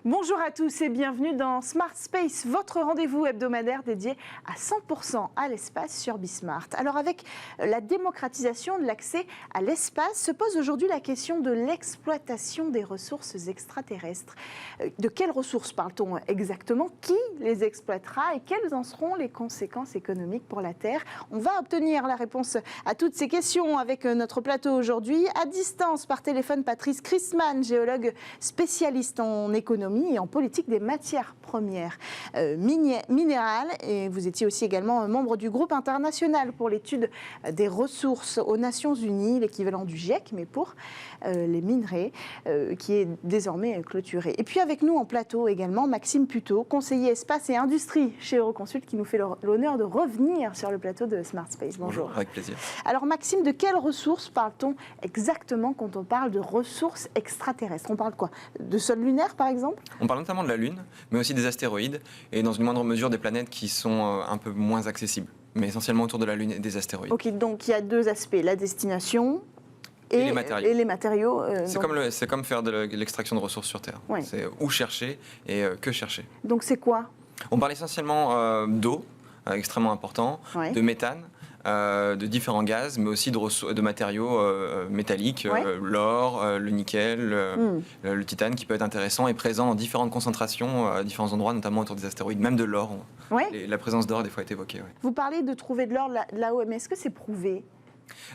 Bonjour à tous et bienvenue dans Smart Space, votre rendez-vous hebdomadaire dédié à 100% à l'espace sur Bismart. Alors avec la démocratisation de l'accès à l'espace, se pose aujourd'hui la question de l'exploitation des ressources extraterrestres. De quelles ressources parle-t-on exactement? Qui les exploitera et quelles en seront les conséquences économiques pour la Terre? On va obtenir la réponse à toutes ces questions avec notre plateau aujourd'hui. À distance, par téléphone, Patrice Christman, géologue spécialiste en économie et en politique des matières premières minérales. Et vous étiez aussi également membre du groupe international pour l'étude des ressources aux Nations Unies, l'équivalent du GIEC, mais pour les minerais, qui est désormais clôturé. Et puis avec nous en plateau également, Maxime Puteaux, conseiller espace et industrie chez Euroconsult, qui nous fait l'honneur de revenir sur le plateau de Smart Space. Bonjour. Avec plaisir. Alors Maxime, de quelles ressources parle-t-on exactement quand on parle de ressources extraterrestres? On parle de quoi? De sol lunaire par exemple? On parle notamment de la Lune, mais aussi des astéroïdes, et dans une moindre mesure des planètes qui sont un peu moins accessibles, mais essentiellement autour de la Lune et des astéroïdes. Ok, donc il y a deux aspects, la destination et les matériaux. C'est comme faire de l'extraction de ressources sur Terre. Ouais. C'est où chercher et que chercher. Donc c'est quoi? On parle essentiellement d'eau, extrêmement important, ouais. De méthane, de différents gaz, mais aussi de matériaux métalliques, ouais. L'or, le nickel, le titane, qui peut être intéressant et présent dans différentes concentrations à différents endroits, notamment autour des astéroïdes, même de l'or. Ouais. La présence d'or, des fois, est évoquée. Ouais. Vous parlez de trouver de l'or là-haut, mais est-ce que c'est prouvé?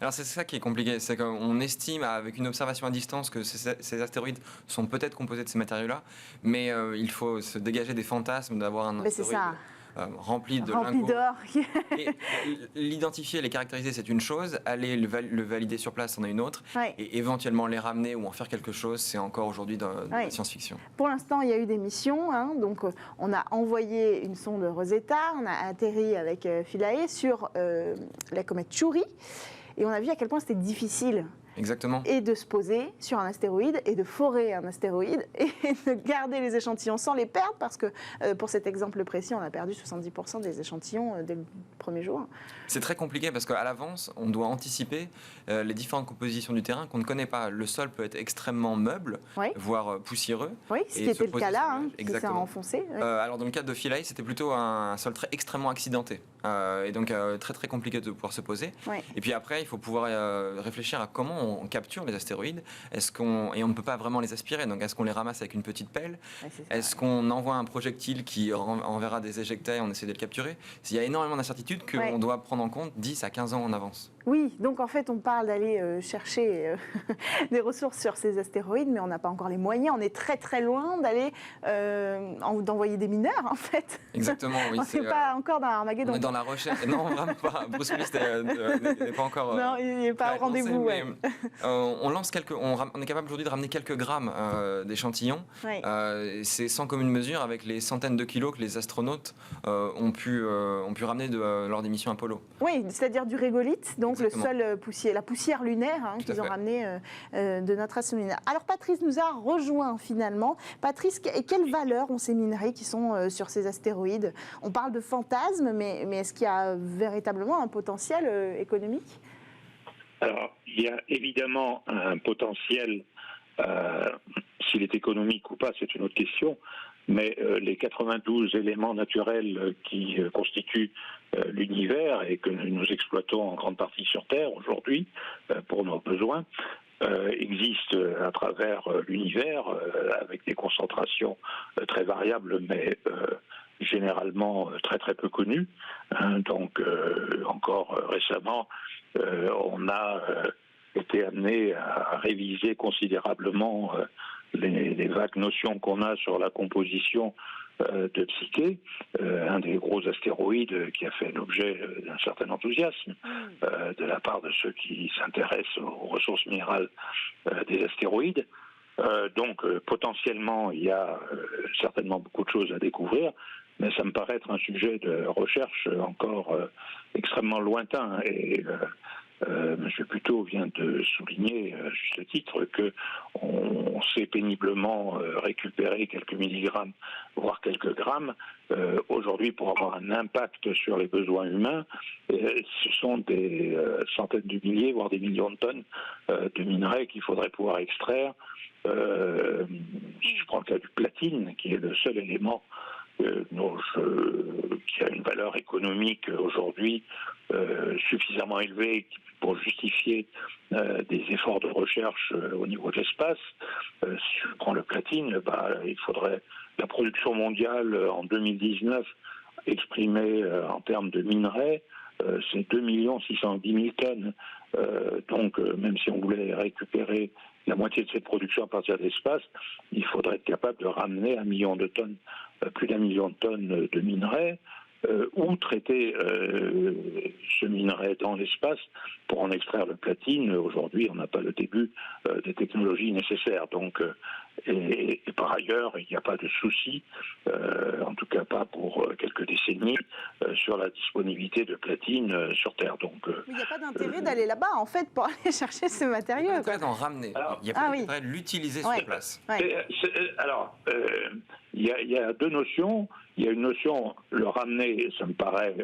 Alors c'est ça qui est compliqué, c'est qu'on estime avec une observation à distance que ces astéroïdes sont peut-être composés de ces matériaux-là, mais il faut se dégager des fantasmes d'avoir un astéroïde rempli lingots. D'or. L'identifier, les caractériser, c'est une chose. Aller le valider sur place, c'en est une autre. Ouais. Et éventuellement les ramener ou en faire quelque chose, c'est encore aujourd'hui dans la science-fiction. Pour l'instant, il y a eu des missions. Donc, on a envoyé une sonde Rosetta, on a atterri avec Philae sur la comète Chury. Et on a vu à quel point c'était difficile. Exactement. Et de se poser sur un astéroïde et de forer un astéroïde et de garder les échantillons sans les perdre, parce que pour cet exemple précis, on a perdu 70% des échantillons dès le premier jour. C'est très compliqué parce qu'à l'avance, on doit anticiper les différentes compositions du terrain qu'on ne connaît pas. Le sol peut être extrêmement meuble, voire poussiéreux. Oui, ce qui était le cas là, qui s'est enfoncé. Alors dans le cas de Philae, c'était plutôt un sol extrêmement accidenté. Et donc très très compliqué de pouvoir se poser. Et puis après, il faut pouvoir réfléchir à comment on capture les astéroïdes. Et on ne peut pas vraiment les aspirer. Donc est-ce qu'on les ramasse avec une petite pelle? Est-ce qu'on envoie un projectile qui enverra des éjectats et on essaie de le capturer? Il y a énormément d'incertitudes qu'on doit prendre en compte 10 à 15 ans en avance. Oui, donc en fait on parle d'aller chercher des ressources sur ces astéroïdes, mais on n'a pas encore les moyens. On est très très loin d'aller d'envoyer des mineurs en fait. Exactement, oui. On n'est pas encore dans Armageddon. On est dans la recherche. Non, vraiment pas. Bruce Willis n'est pas encore. Non, il n'est pas au rendez-vous. On lance on est capable aujourd'hui de ramener quelques grammes d'échantillons. C'est sans commune mesure avec les centaines de kilos que les astronautes ont pu ramener lors des missions Apollo. Oui, c'est-à-dire du régolithe, donc exactement. La poussière lunaire qu'ils ont ramenée de notre astronomie. Alors Patrice nous a rejoint finalement. Patrice, quelles valeurs ont ces minerais qui sont sur ces astéroïdes? On parle de fantasmes, mais est-ce qu'il y a véritablement un potentiel économique? Alors, il y a évidemment un potentiel, s'il est économique ou pas, c'est une autre question, mais les 92 éléments naturels qui constituent l'univers et que nous exploitons en grande partie sur Terre aujourd'hui pour nos besoins, existent à travers l'univers avec des concentrations très variables, mais généralement très très peu connues. Donc encore récemment, on a été amené à réviser considérablement les vagues notions qu'on a sur la composition de Psyché, un des gros astéroïdes qui a fait l'objet d'un certain enthousiasme de la part de ceux qui s'intéressent aux ressources minérales des astéroïdes. Donc potentiellement, il y a certainement beaucoup de choses à découvrir, mais ça me paraît être un sujet de recherche encore extrêmement lointain. Et M. Puteaux vient de souligner, à juste titre, qu'on sait péniblement récupérer quelques milligrammes, voire quelques grammes. Aujourd'hui, pour avoir un impact sur les besoins humains, ce sont des centaines de milliers, voire des millions de tonnes de minerais qu'il faudrait pouvoir extraire. Je prends le cas du platine, qui est le seul élément qui a une valeur économique aujourd'hui suffisamment élevée pour justifier des efforts de recherche au niveau de l'espace. Si je prends le platine, il faudrait la production mondiale en 2019 exprimée en termes de minerais, c'est 2 610 000 tonnes. Donc, même si on voulait récupérer la moitié de cette production à partir de l'espace, il faudrait être capable de ramener 1 million de tonnes, plus d'1 million de tonnes de minerais, ou traiter ce minerai dans l'espace pour en extraire le platine. Aujourd'hui, on n'a pas le début des technologies nécessaires. Donc, et par ailleurs, il n'y a pas de souci, en tout cas pas pour quelques décennies, sur la disponibilité de platine sur Terre. Donc, il n'y a pas d'intérêt d'aller là-bas, en fait, pour aller chercher ce matériau. Il y a pas d'en ramener. Il y a pas d'intérêt de l'utiliser sur place. Alors, il y a deux notions. Il y a une notion, le ramener, ça me paraît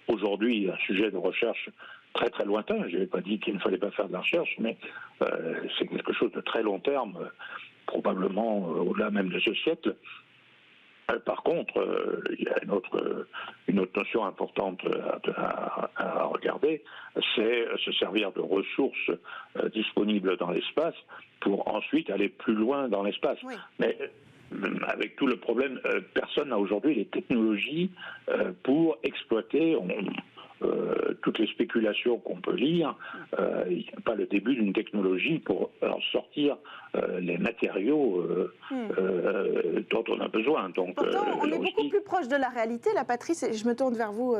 aujourd'hui un sujet de recherche très très lointain. Je n'avais pas dit qu'il ne fallait pas faire de la recherche, mais c'est quelque chose de très long terme, probablement au-delà même de ce siècle. Par contre, il y a une autre notion importante à regarder, c'est se servir de ressources disponibles dans l'espace pour ensuite aller plus loin dans l'espace. Oui. Mais avec tout le problème, personne n'a aujourd'hui les technologies pour exploiter toutes les spéculations qu'on peut lire. Il n'y a pas le début d'une technologie pour en sortir les matériaux dont on a besoin. Donc, pourtant, on est beaucoup plus proche de la réalité, là, Patrice, et je me tourne vers vous,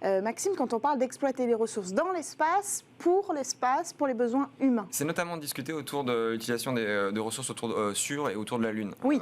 Maxime, quand on parle d'exploiter les ressources dans l'espace, pour les besoins humains. C'est notamment discuté autour de l'utilisation de ressources sur et autour de la Lune. Oui.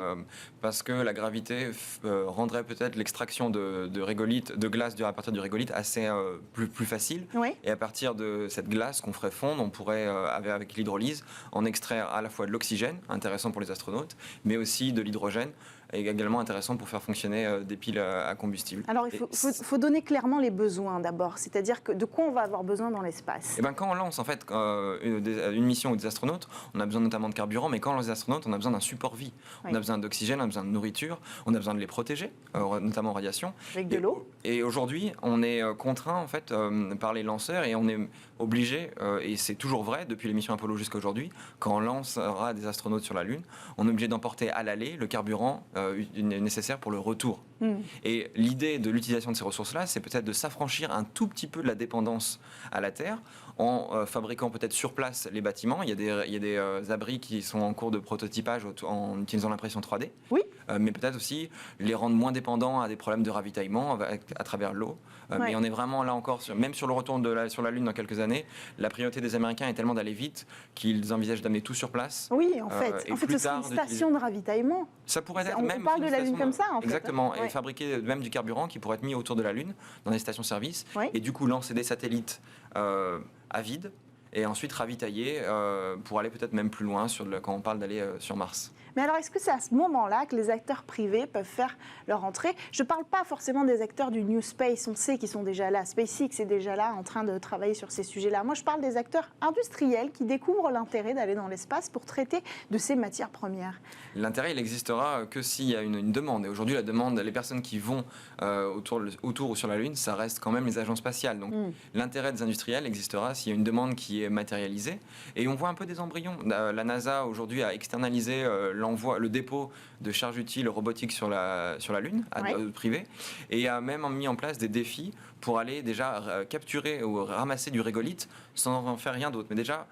Parce que la gravité rendrait peut-être l'extraction de régolithe, de glace à partir du régolithe assez plus facile. Oui. Et à partir de cette glace qu'on ferait fondre, on pourrait, avec l'hydrolyse, en extraire à la fois de l'oxygène, intéressant pour les astronautes, mais aussi de l'hydrogène, et également intéressant pour faire fonctionner des piles à combustible. Alors, il faut donner clairement les besoins d'abord, c'est-à-dire de quoi on va avoir besoin dans l'espace. Et quand on lance en fait une mission ou des astronautes, on a besoin notamment de carburant, mais quand on lance des astronautes, on a besoin d'un support vie. Oui. On a besoin d'oxygène, on a besoin de nourriture, on a besoin de les protéger, notamment en radiation. Avec de l'eau. Et aujourd'hui, on est contraint en fait par les lanceurs et on est obligé, et c'est toujours vrai depuis les missions Apollo jusqu'à aujourd'hui, quand on lancera des astronautes sur la Lune, on est obligé d'emporter à l'aller le carburant nécessaire pour le retour. Et l'idée de l'utilisation de ces ressources-là, c'est peut-être de s'affranchir un tout petit peu de la dépendance à la Terre en fabriquant peut-être sur place les bâtiments. Il y a des abris qui sont en cours de prototypage en utilisant l'impression 3D. Oui. Mais peut-être aussi les rendre moins dépendants à des problèmes de ravitaillement à travers l'eau. Mais on est vraiment là encore, même sur le retour sur la Lune dans quelques années, la priorité des Américains est tellement d'aller vite qu'ils envisagent d'amener tout sur place. Oui, en fait, ce serait une station de ravitaillement. Ça pourrait être on parle de la Lune comme ça, en fait. Exactement, et fabriquer même du carburant qui pourrait être mis autour de la Lune, dans des stations-service, et du coup lancer des satellites à vide, et ensuite ravitailler pour aller peut-être même plus loin quand on parle d'aller sur Mars. Mais alors, est-ce que c'est à ce moment-là que les acteurs privés peuvent faire leur entrée ? Je ne parle pas forcément des acteurs du New Space, on sait qu'ils sont déjà là. SpaceX est déjà là, en train de travailler sur ces sujets-là. Moi, je parle des acteurs industriels qui découvrent l'intérêt d'aller dans l'espace pour traiter de ces matières premières. L'intérêt, il n'existera que s'il y a une demande. Et aujourd'hui, la demande, les personnes qui vont autour ou sur la Lune, ça reste quand même les agences spatiales. Donc, l'intérêt des industriels existera s'il y a une demande qui est matérialisée. Et on voit un peu des embryons. La NASA, aujourd'hui, a externalisé le dépôt de charges utiles robotiques sur la Lune, à privé, et a même mis en place des défis pour aller déjà capturer ou ramasser du régolithe sans en faire rien d'autre. Mais déjà,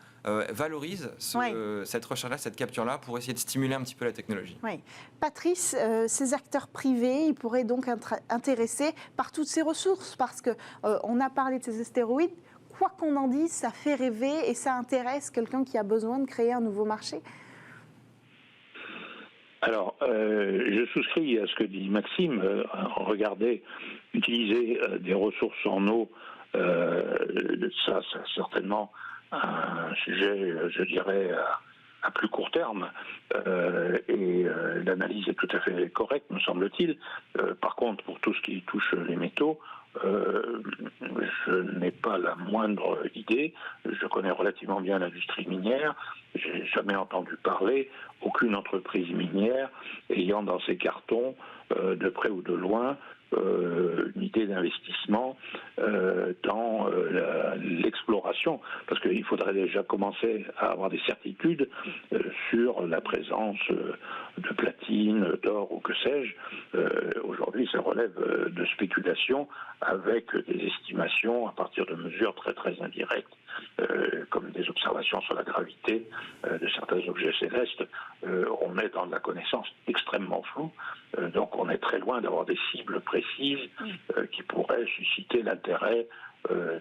valorise cette recherche-là, cette capture-là, pour essayer de stimuler un petit peu la technologie. Oui. Patrice, ces acteurs privés, ils pourraient donc être intéressés par toutes ces ressources, parce qu'on a parlé de ces astéroïdes. Quoi qu'on en dise, ça fait rêver et ça intéresse quelqu'un qui a besoin de créer un nouveau marché. Alors, je souscris à ce que dit Maxime. Regardez, utiliser des ressources en eau Ça, c'est certainement un sujet, je dirais, à plus court terme, et l'analyse est tout à fait correcte, me semble-t-il. Par contre, pour tout ce qui touche les métaux, je n'ai pas la moindre idée. Je connais relativement bien l'industrie minière. J'ai jamais entendu parler aucune entreprise minière ayant dans ses cartons, de près ou de loin, une idée d'investissement dans l'exploration, parce qu'il faudrait déjà commencer à avoir des certitudes sur la présence de platine, d'or ou que sais-je. Aujourd'hui, ça relève de spéculation avec des estimations à partir de mesures très très indirectes, comme des observations sur la gravité de certains objets célestes. On est dans de la connaissance extrêmement floue, donc on est très loin d'avoir des cibles précises qui pourraient susciter l'intérêt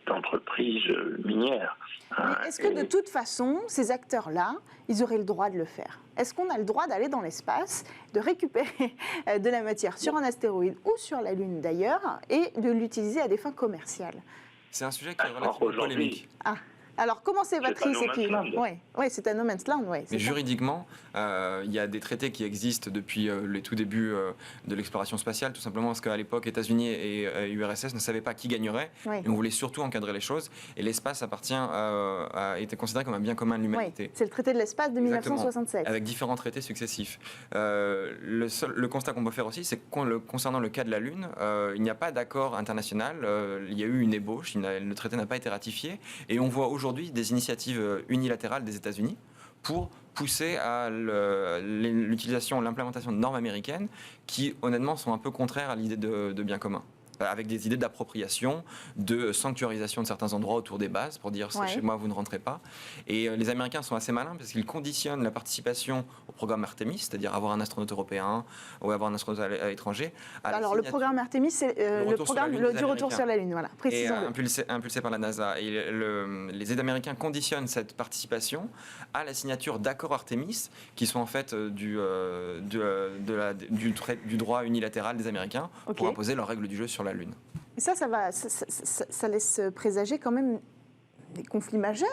d'entreprises minières. Mais est-ce que de toute façon, ces acteurs-là, ils auraient le droit de le faire? Est-ce qu'on a le droit d'aller dans l'espace, de récupérer de la matière sur un astéroïde ou sur la Lune d'ailleurs, et de l'utiliser à des fins commerciales? C'est un sujet qui est relativement polémique. Alors, comment c'est Patrice? Oui, c'est un no man's land. Mais juridiquement, il y a des traités qui existent depuis les tout débuts de l'exploration spatiale, tout simplement parce qu'à l'époque, États-Unis et URSS ne savaient pas qui gagnerait. Oui. Et on voulait surtout encadrer les choses. Et l'espace a été considéré comme un bien commun de l'humanité. Oui, c'est le traité de l'espace de 1967. Avec différents traités successifs. Le constat qu'on peut faire aussi, c'est que concernant le cas de la Lune, il n'y a pas d'accord international. Il y a eu une ébauche, le traité n'a pas été ratifié. Et on voit aujourd'hui des initiatives unilatérales des États-Unis pour pousser à l'utilisation, l'implémentation de normes américaines qui, honnêtement, sont un peu contraires à l'idée de bien commun, avec des idées d'appropriation, de sanctuarisation de certains endroits autour des bases pour dire chez moi vous ne rentrez pas. Et les Américains sont assez malins parce qu'ils conditionnent la participation au programme Artemis, c'est-à-dire avoir un astronaute européen ou avoir un astronaute à l'étranger. Alors le programme Artemis, c'est le programme du retour sur la Lune, voilà, précisons-le. Impulsé par la NASA. Et les Américains conditionnent cette participation à la signature d'accords Artemis qui sont en fait du droit unilatéral des Américains pour imposer leurs règles du jeu sur la Lune. Et ça laisse présager quand même des conflits majeurs,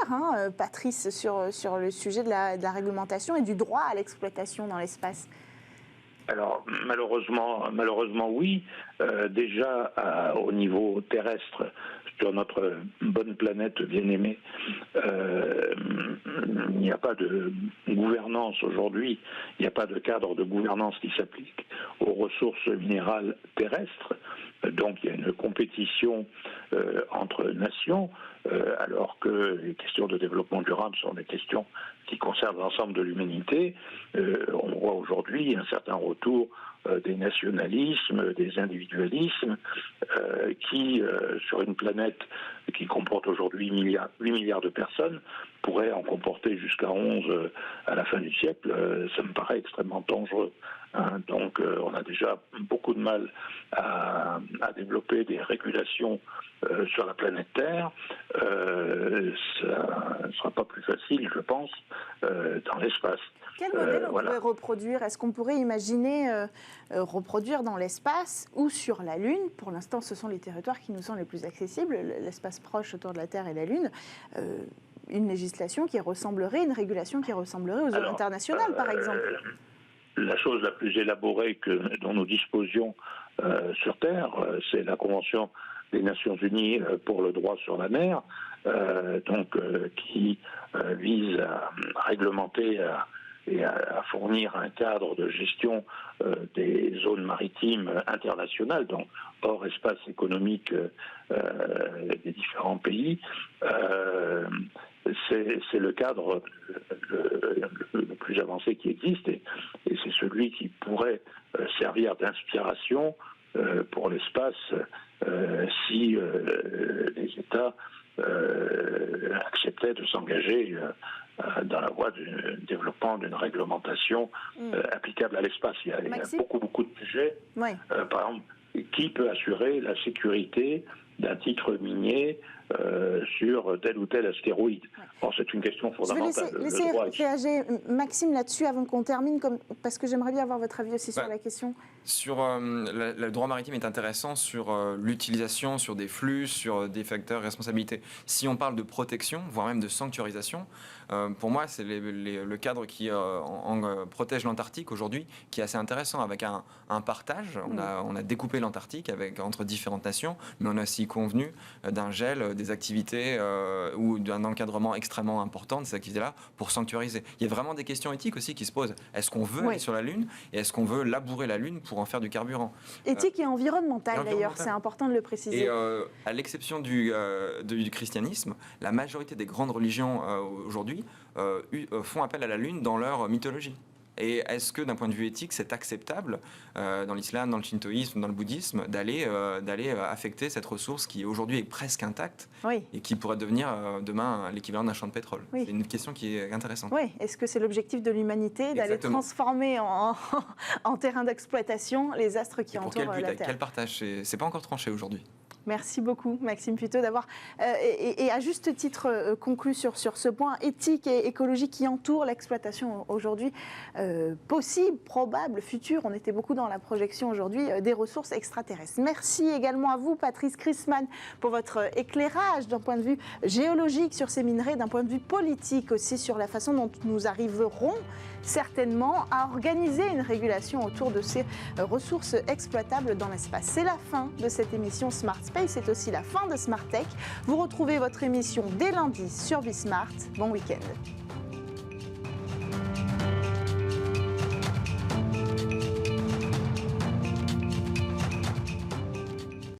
Patrice, sur le sujet de la réglementation et du droit à l'exploitation dans l'espace. Alors malheureusement oui. Déjà au niveau terrestre, sur notre bonne planète bien-aimée, il n'y a pas de gouvernance aujourd'hui, il n'y a pas de cadre de gouvernance qui s'applique aux ressources minérales terrestres. Donc il y a une compétition entre nations, alors que les questions de développement durable sont des questions qui concernent l'ensemble de l'humanité. On voit aujourd'hui un certain retour des nationalismes, des individualismes, qui, sur une planète qui comporte aujourd'hui 8 milliards de personnes, pourrait en comporter jusqu'à 11 à la fin du siècle. Ça me paraît extrêmement dangereux. Donc on a déjà beaucoup de mal à développer des régulations sur la planète Terre. Ça ne sera pas plus facile, je pense, dans l'espace. Quel modèle on pourrait reproduire? Est-ce qu'on pourrait imaginer reproduire dans l'espace ou sur la Lune? Pour l'instant, ce sont les territoires qui nous sont les plus accessibles, l'espace proche autour de la Terre et la Lune. Une législation qui ressemblerait, une régulation qui ressemblerait aux eaux internationales, par exemple. La chose la plus élaborée dont nous disposions sur Terre, c'est la Convention des Nations Unies pour le droit sur la mer, qui vise à réglementer et à fournir un cadre de gestion des zones maritimes internationales, donc hors espace économique des différents pays. C'est le cadre le plus avancé qui existe et c'est celui qui pourrait servir d'inspiration pour l'espace si les États acceptaient de s'engager dans la voie du développement d'une réglementation applicable à l'espace. Il y a beaucoup de sujets. Par exemple, qui peut assurer la sécurité d'un titre minier sur tel ou tel astéroïde. Bon, c'est une question fondamentale. Je vais laisser réagir Maxime là-dessus avant qu'on termine, parce que j'aimerais bien avoir votre avis aussi sur la question. Sur le droit maritime est intéressant sur l'utilisation, sur des flux, sur des facteurs de responsabilité. Si on parle de protection, voire même de sanctuarisation, pour moi, c'est le cadre qui protège l'Antarctique aujourd'hui, qui est assez intéressant, avec un partage. On a découpé l'Antarctique entre différentes nations, mais on a aussi convenu d'un gel des activités ou d'un encadrement extrêmement important de ces activités-là pour sanctuariser. Il y a vraiment des questions éthiques aussi qui se posent. Est-ce qu'on veut aller sur la Lune et est-ce qu'on veut labourer la Lune pour en faire du carburant? Éthique et environnementale d'ailleurs, c'est important de le préciser. Et à l'exception du christianisme, la majorité des grandes religions aujourd'hui font appel à la Lune dans leur mythologie. Et est-ce que d'un point de vue éthique, c'est acceptable dans l'islam, dans le shintoïsme, dans le bouddhisme, d'aller affecter cette ressource qui aujourd'hui est presque intacte et qui pourrait devenir demain l'équivalent d'un champ de pétrole? C'est une question qui est intéressante. Oui, est-ce que c'est l'objectif de l'humanité d'aller transformer en terrain d'exploitation les astres qui entourent la Terre? Quel partage? C'est pas encore tranché aujourd'hui. Merci beaucoup, Maxime Puteaux, d'avoir, et à juste titre, conclu sur ce point éthique et écologique qui entoure l'exploitation aujourd'hui, possible, probable, future. On était beaucoup dans la projection aujourd'hui des ressources extraterrestres. Merci également à vous, Patrice Christmann, pour votre éclairage d'un point de vue géologique sur ces minerais, d'un point de vue politique aussi sur la façon dont nous arriverons certainement à organiser une régulation autour de ces ressources exploitables dans l'espace. C'est la fin de cette émission Smart Space, c'est aussi la fin de Smart Tech. Vous retrouvez votre émission dès lundi sur Bismart. Bon week-end.